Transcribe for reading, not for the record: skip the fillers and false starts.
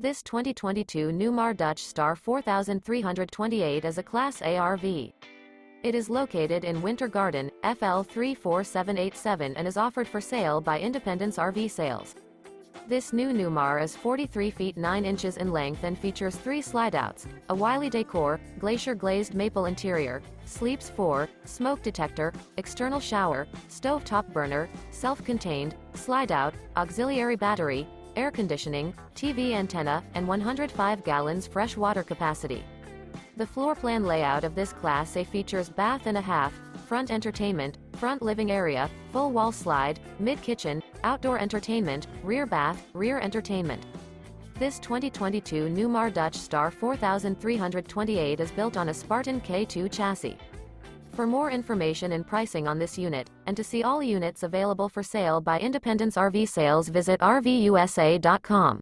This 2022 Newmar Dutch Star 4328 is a Class A RV. It is located in Winter Garden, FL 34787 and is offered for sale by Independence RV Sales. This new Newmar is 43 feet 9 inches in length and features 3 slideouts, a Wylie Decor, Glacier Glazed Maple interior, sleeps 4, smoke detector, external shower, stovetop burner, self-contained, slideout, auxiliary battery, air conditioning, TV antenna, and 105 gallons fresh water capacity. The floor plan layout of this Class A features bath and a half, front entertainment, front living area, full wall slide, mid-kitchen, outdoor entertainment, rear bath, rear entertainment. This 2022 Newmar Dutch Star 4328 is built on a Spartan K2 chassis. For more information and pricing on this unit, and to see all units available for sale by Independence RV Sales, visit RVUSA.com.